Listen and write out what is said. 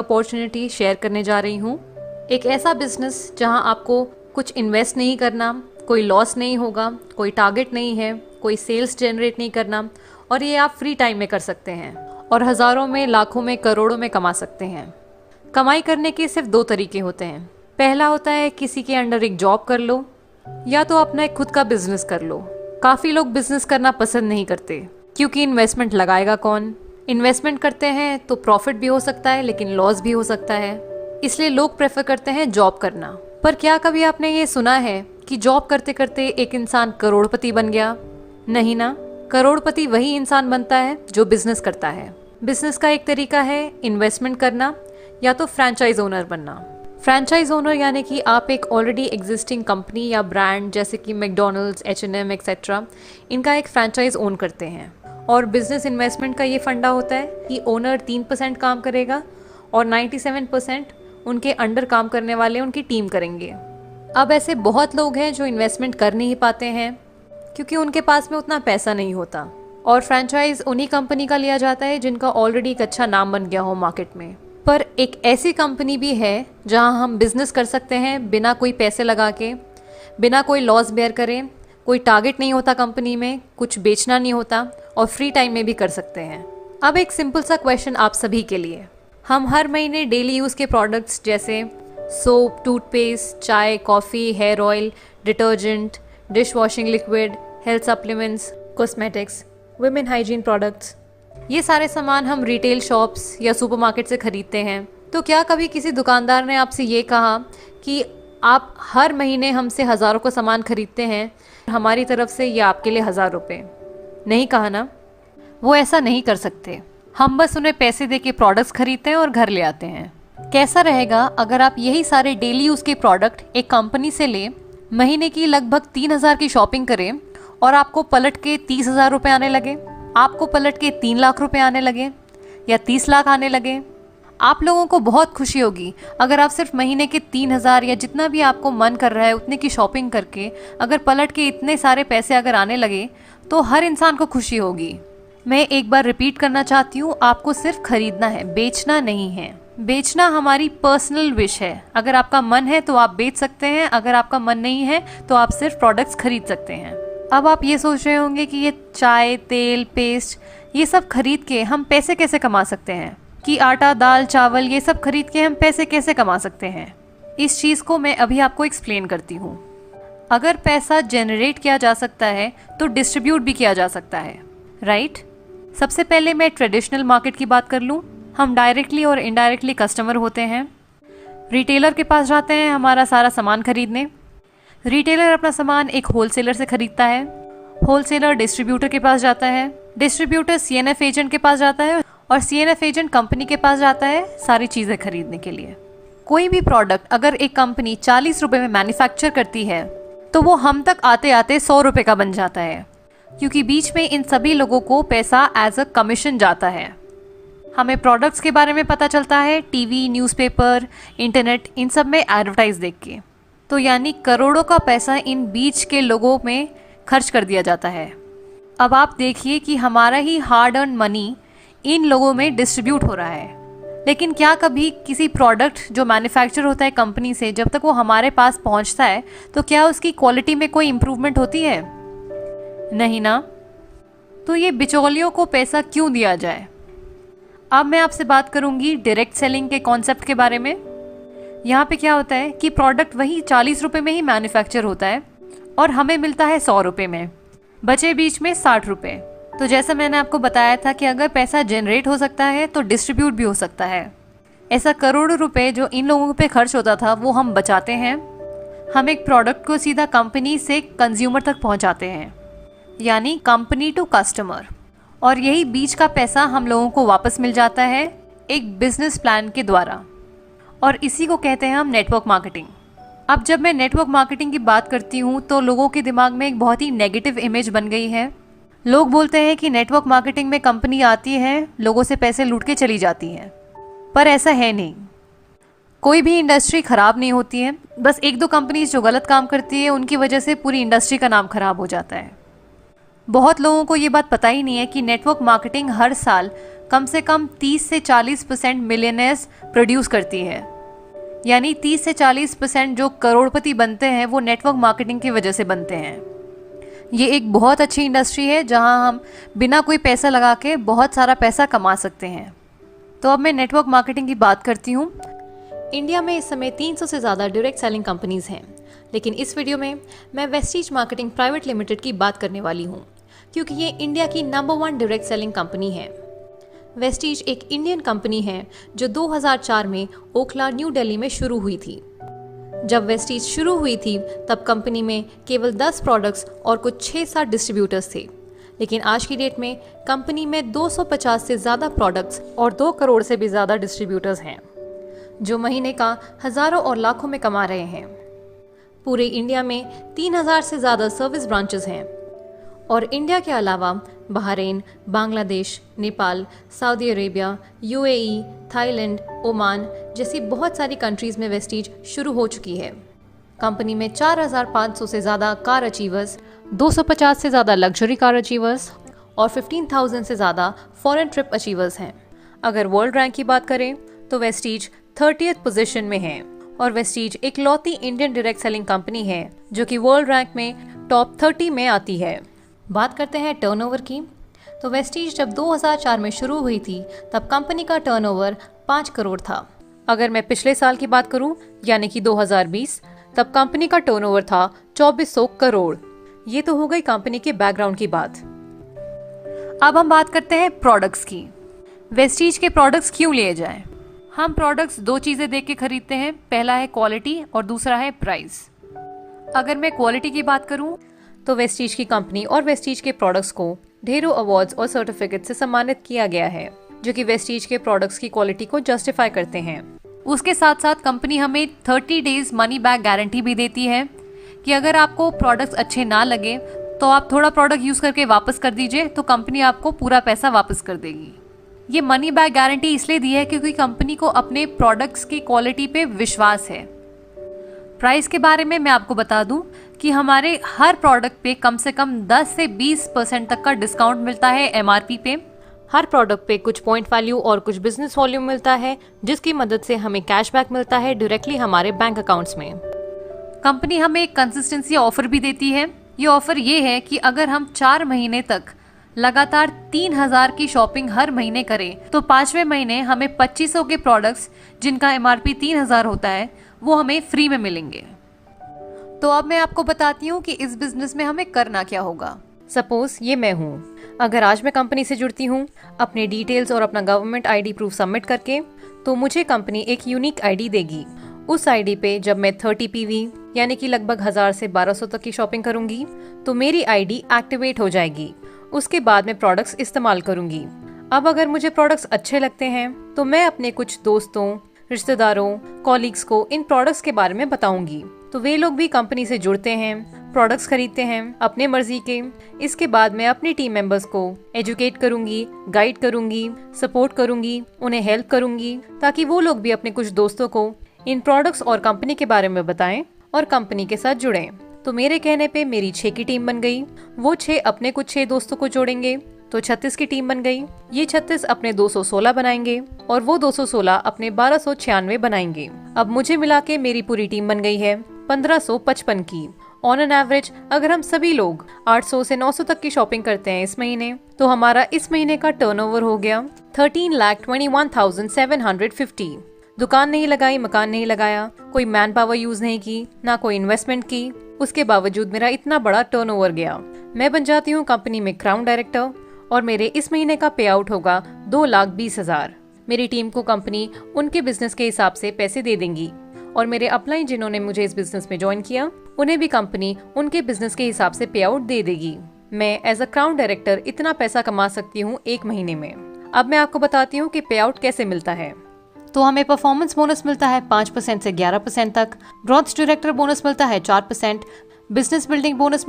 Opportunity share करने जा रही हूँ। एक ऐसा बिजनेस जहाँ आपको कुछ इन्वेस्ट नहीं करना, कोई लॉस नहीं होगा, कोई टारगेट नहीं है, कोई सेल्स जनरेट नहीं करना, और ये आप फ्री टाइम में कर सकते हैं और हज़ारों में, लाखों में, करोड़ों में कमा सकते हैं। कमाई करने के सिर्फ 2 तरीके होते हैं। पहला होता है किसी के अंडर एक जॉब कर लो, या तो अपना एक खुद का बिजनेस कर लो। काफ़ी लोग बिजनेस करना पसंद नहीं करते क्योंकि इन्वेस्टमेंट लगाएगा कौन। इन्वेस्टमेंट करते हैं तो प्रॉफिट भी हो सकता है लेकिन लॉस भी हो सकता है, इसलिए लोग प्रेफर करते हैं जॉब करना। पर क्या कभी आपने ये सुना है कि जॉब करते करते एक इंसान करोड़पति बन गया? नहीं ना। करोड़पति वही इंसान बनता है जो बिजनेस करता है। बिजनेस का एक तरीका है इन्वेस्टमेंट करना या तो फ्रेंचाइज ओनर बनना। फ्रेंचाइज ओनर यानी कि आप एक ऑलरेडी एग्जिस्टिंग कंपनी या ब्रांड जैसे कि मैकडॉनल्ड्स, H&M एक्सेट्रा, इनका एक फ्रेंचाइज ओन करते हैं। और बिजनेस इन्वेस्टमेंट का ये फंडा होता है कि ओनर 3% काम करेगा और 97% उनके अंडर काम करने वाले उनकी टीम करेंगे। अब ऐसे बहुत लोग हैं जो इन्वेस्टमेंट कर नहीं पाते हैं क्योंकि उनके पास में उतना पैसा नहीं होता, और फ्रेंचाइज उन्हीं कंपनी का लिया जाता है जिनका ऑलरेडी एक अच्छा नाम बन गया हो मार्केट में। पर एक ऐसी कंपनी भी है जहां हम बिजनेस कर सकते हैं बिना कोई पैसे लगा के, बिना कोई लॉस बेयर करें, कोई टारगेट नहीं होता कंपनी में, कुछ बेचना नहीं होता और फ्री टाइम में भी कर सकते हैं। अब एक सिंपल सा क्वेश्चन आप सभी के लिए। हम हर महीने डेली यूज़ के प्रोडक्ट्स जैसे सोप, टूथपेस्ट, चाय, coffee, hair oil, detergent, dish washing liquid, health supplements, cosmetics, women hygiene products, ये सारे सामान हम रिटेल शॉप्स या सुपरमार्केट से खरीदते हैं। तो क्या कभी किसी दुकानदार ने आपसे ये कहा कि आप हर महीने हमसे हज़ारों का सामान खरीदते हैं, हमारी तरफ से ये आपके लिए 1000 रुपये? नहीं कहा ना। वो ऐसा नहीं कर सकते। हम बस उन्हें पैसे दे के प्रोडक्ट्स खरीदते हैं और घर ले आते हैं। कैसा रहेगा अगर आप यही सारे डेली यूज़ के प्रोडक्ट एक कंपनी से लें, महीने की लगभग 3000 की शॉपिंग करें और आपको पलट के 30,000 रुपये आने लगे, आपको पलट के 3 लाख रुपए आने लगे या 30 लाख आने लगे? आप लोगों को बहुत खुशी होगी अगर आप सिर्फ महीने के 3000 या जितना भी आपको मन कर रहा है उतने की शॉपिंग करके अगर पलट के इतने सारे पैसे अगर आने लगे तो हर इंसान को खुशी होगी। मैं एक बार रिपीट करना चाहती हूँ, आपको सिर्फ खरीदना है, बेचना नहीं है। बेचना हमारी पर्सनल विश है। अगर आपका मन है तो आप बेच सकते हैं, अगर आपका मन नहीं है तो आप सिर्फ प्रोडक्ट्स खरीद सकते हैं। अब आप ये सोच रहे होंगे कि ये चाय, तेल, पेस्ट, ये सब खरीद के हम पैसे कैसे कमा सकते हैं, कि आटा, दाल, चावल ये सब खरीद के हम पैसे कैसे कमा सकते हैं। इस चीज़ को मैं अभी आपको एक्सप्लेन करती हूँ। अगर पैसा जनरेट किया जा सकता है तो डिस्ट्रीब्यूट भी किया जा सकता है, राइट? सबसे पहले मैं ट्रेडिशनल मार्केट की बात कर लूँ। हम डायरेक्टली और इनडायरेक्टली कस्टमर होते हैं। रिटेलर के पास जाते हैं हमारा सारा सामान खरीदने। रिटेलर अपना सामान एक होलसेलर से खरीदता है, होलसेलर डिस्ट्रीब्यूटर के पास जाता है, डिस्ट्रीब्यूटर CNF एजेंट के पास जाता है और CNF एजेंट कंपनी के पास जाता है सारी चीज़ें खरीदने के लिए। कोई भी प्रोडक्ट अगर एक कंपनी 40 रुपये में मैन्युफैक्चर करती है तो वो हम तक आते आते 100 रुपये का बन जाता है, क्योंकि बीच में इन सभी लोगों को पैसा एज अ कमीशन जाता है। हमें प्रोडक्ट्स के बारे में पता चलता है टीवी, न्यूज़पेपर, इंटरनेट, इन सब में एडवर्टाइज देख के। तो यानी करोड़ों का पैसा इन बीच के लोगों में खर्च कर दिया जाता है। अब आप देखिए कि हमारा ही हार्ड अर्न मनी इन लोगों में डिस्ट्रीब्यूट हो रहा है। लेकिन क्या कभी किसी प्रोडक्ट जो मैन्युफैक्चर होता है कंपनी से, जब तक वो हमारे पास पहुंचता है तो क्या उसकी क्वालिटी में कोई इम्प्रूवमेंट होती है? नहीं ना। तो ये बिचौलियों को पैसा क्यों दिया जाए? अब मैं आपसे बात करूंगी डायरेक्ट सेलिंग के कॉन्सेप्ट के बारे में। यहाँ पे क्या होता है कि प्रोडक्ट वही 40 रुपये में ही मैन्युफैक्चर होता है और हमें मिलता है 100 रुपये में, बचे बीच में 60 रुपये। तो जैसा मैंने आपको बताया था कि अगर पैसा जनरेट हो सकता है तो डिस्ट्रीब्यूट भी हो सकता है। ऐसा करोड़ों रुपए जो इन लोगों पे खर्च होता था वो हम बचाते हैं। हम एक प्रोडक्ट को सीधा कंपनी से कंज्यूमर तक पहुंचाते हैं, यानी कंपनी टू कस्टमर, और यही बीच का पैसा हम लोगों को वापस मिल जाता है एक बिजनेस प्लान के द्वारा, और इसी को कहते हैं हम नेटवर्क मार्केटिंग। अब जब मैं नेटवर्क मार्केटिंग की बात करती हूँ तो लोगों के दिमाग में एक बहुत ही नेगेटिव इमेज बन गई है। लोग बोलते हैं कि नेटवर्क मार्केटिंग में कंपनी आती है, लोगों से पैसे लूट के चली जाती है, पर ऐसा है नहीं। कोई भी इंडस्ट्री ख़राब नहीं होती है, बस 1-2 कंपनीज जो गलत काम करती है उनकी वजह से पूरी इंडस्ट्री का नाम खराब हो जाता है। बहुत लोगों को ये बात पता ही नहीं है कि नेटवर्क मार्केटिंग हर साल कम से कम 30 से 40% मिलियनेयर्स प्रोड्यूस करती है। यानी 30 से 40% जो करोड़पति बनते हैं वो नेटवर्क मार्केटिंग की वजह से बनते हैं। ये एक बहुत अच्छी इंडस्ट्री है जहां हम बिना कोई पैसा लगा के बहुत सारा पैसा कमा सकते हैं। तो अब मैं नेटवर्क मार्केटिंग की बात करती हूँ। इंडिया में इस समय 300 से ज़्यादा डायरेक्ट सेलिंग कंपनीज हैं, लेकिन इस वीडियो में मैं वेस्टीज मार्केटिंग प्राइवेट लिमिटेड की बात करने वाली हूँ, क्योंकि ये इंडिया की नंबर 1 डायरेक्ट सेलिंग कंपनी है। वेस्टीज एक इंडियन कंपनी है जो 2004 में ओखला, न्यू दिल्ली में शुरू हुई थी। जब वेस्टीज शुरू हुई थी तब कंपनी में केवल 10 प्रोडक्ट्स और कुछ 6-7 डिस्ट्रीब्यूटर्स थे, लेकिन आज की डेट में कंपनी में 250 से ज़्यादा प्रोडक्ट्स और 2 करोड़ से भी ज़्यादा डिस्ट्रीब्यूटर्स हैं, जो महीने का हज़ारों और लाखों में कमा रहे हैं। पूरे इंडिया में 3000 से ज़्यादा सर्विस ब्रांचेस हैं और इंडिया के अलावा Bahrain, Bangladesh, Nepal, Saudi Arabia, UAE, Thailand, Oman जैसी बहुत सारी कंट्रीज़ में वेस्टीज शुरू हो चुकी है। कंपनी में 4500 से ज़्यादा कार अचीवर्स, 250 से ज़्यादा लग्जरी कार अचीवर्स और 15,000 से ज़्यादा फॉरेन ट्रिप अचीवर्स हैं। अगर वर्ल्ड रैंक की बात करें तो वेस्टीज 30th पोजीशन में है और वेस्टीज एक लौती इंडियन डायरेक्ट सेलिंग कंपनी है जो कि वर्ल्ड रैंक में टॉप 30 में आती है। बात करते हैं टर्नओवर की। तो वेस्टीज जब 2004 में शुरू हुई थी तब कंपनी का टर्नओवर 5 करोड़ था। अगर मैं पिछले साल की बात करूं यानी कि 2020, तब कंपनी का टर्नओवर था 2400 करोड़। ये तो हो गई कंपनी के बैकग्राउंड की बात। अब हम बात करते हैं प्रोडक्ट्स की। वेस्टीज के प्रोडक्ट्स क्यों लिए जाएं? हम प्रोडक्ट्स 2 चीज़ें देख के खरीदते हैं, पहला है क्वालिटी और दूसरा है प्राइस। अगर मैं क्वालिटी की बात करूं तो वेस्टीज की कंपनी और वेस्टीज के प्रोडक्ट्स को ढेरों अवार्ड्स और सर्टिफिकेट से सम्मानित किया गया है, जो कि वेस्टीज के प्रोडक्ट्स की क्वालिटी को जस्टिफाई करते हैं। उसके साथ साथ कंपनी हमें 30 डेज मनी बैक गारंटी भी देती है कि अगर आपको प्रोडक्ट्स अच्छे ना लगे तो आप थोड़ा प्रोडक्ट यूज़ करके वापस कर दीजिए, तो कंपनी आपको पूरा पैसा वापस कर देगी। ये मनी बैक गारंटी इसलिए दी है क्योंकि कंपनी को अपने प्रोडक्ट्स की क्वालिटी पे विश्वास है। प्राइस के बारे में मैं आपको बता दूं कि हमारे हर प्रोडक्ट पे कम से कम 10 से 20% तक का डिस्काउंट मिलता है एमआरपी पे। हर प्रोडक्ट पे कुछ पॉइंट वैल्यू और कुछ बिजनेस वॉल्यूम मिलता है, जिसकी मदद से हमें कैशबैक मिलता है डायरेक्टली हमारे बैंक अकाउंट्स में। कंपनी हमें एक कंसिस्टेंसी ऑफर भी देती है। ये ऑफर ये है कि अगर हम 4 महीने तक लगातार 3000 की शॉपिंग हर महीने करें तो 5वें महीने हमें 2500 के प्रोडक्ट्स जिनका एमआरपी 3000 होता है वो हमें फ्री में मिलेंगे। तो अब मैं आपको बताती हूँ कि इस बिजनेस में हमें करना क्या होगा। सपोज ये मैं हूँ, अगर आज मैं कंपनी से जुड़ती हूँ अपने डिटेल्स और अपना गवर्नमेंट आईडी प्रूफ सबमिट करके, तो मुझे कंपनी एक यूनिक आईडी देगी। उस आईडी पे जब मैं 30 पीवी यानी कि लगभग 1000 से 1200 तक की शॉपिंग करूंगी तो मेरी आईडी एक्टिवेट हो जाएगी। उसके बाद मैं प्रोडक्ट्स इस्तेमाल करूंगी। अब अगर मुझे प्रोडक्ट्स अच्छे लगते हैं तो मैं अपने कुछ दोस्तों, रिश्तेदारों, कॉलीग्स को इन प्रोडक्ट्स के बारे में बताऊंगी, तो वे लोग भी कंपनी से जुड़ते हैं, प्रोडक्ट्स खरीदते हैं अपने मर्जी के। इसके बाद मैं अपनी टीम मेंबर्स को एजुकेट करूंगी, गाइड करूंगी, सपोर्ट करूंगी, उन्हें हेल्प करूंगी, ताकि वो लोग भी अपने कुछ दोस्तों को इन प्रोडक्ट्स और कंपनी के बारे में बताएं और कंपनी के साथ जुड़ें। तो मेरे कहने पे मेरी 6 की टीम बन गई। वो 6 अपने कुछ 6 दोस्तों को जोड़ेंगे तो 36 की टीम बन गई। ये 36 अपने 216 बनाएंगे और वो 216 अपने 1296 बनाएंगे। अब मुझे मिला के मेरी पूरी टीम बन गई है 1555 की। ऑन एन एवरेज अगर हम सभी लोग 800 से 900 तक की शॉपिंग करते हैं इस महीने, तो हमारा इस महीने का टर्नओवर हो गया 13,21,750। दुकान नहीं लगाई, मकान नहीं लगाया, कोई मैन पावर यूज नहीं की, ना कोई इन्वेस्टमेंट की, उसके बावजूद मेरा इतना बड़ा टर्नओवर गया। मैं बन जाती हूँ कंपनी में क्राउन डायरेक्टर और मेरे इस महीने का पे आउट होगा 2,20,000। मेरी टीम को कंपनी उनके बिजनेस के हिसाब से पैसे दे देंगी और मेरे अपलाइन जिन्होंने मुझे इस बिजनेस में ज्वाइन किया उन्हें भी कंपनी उनके बिजनेस के हिसाब से पे आउट दे देगी। मैं एज अ क्राउन डायरेक्टर इतना पैसा कमा सकती हूँ 1 महीने में। अब मैं आपको बताती हूँ कि पे आउट कैसे मिलता है। तो हमें परफॉर्मेंस बोनस मिलता है 5% से 11% तक, ग्रोथ डायरेक्टर बोनस मिलता है 4%, बिजनेस बिल्डिंग बोनस मिलता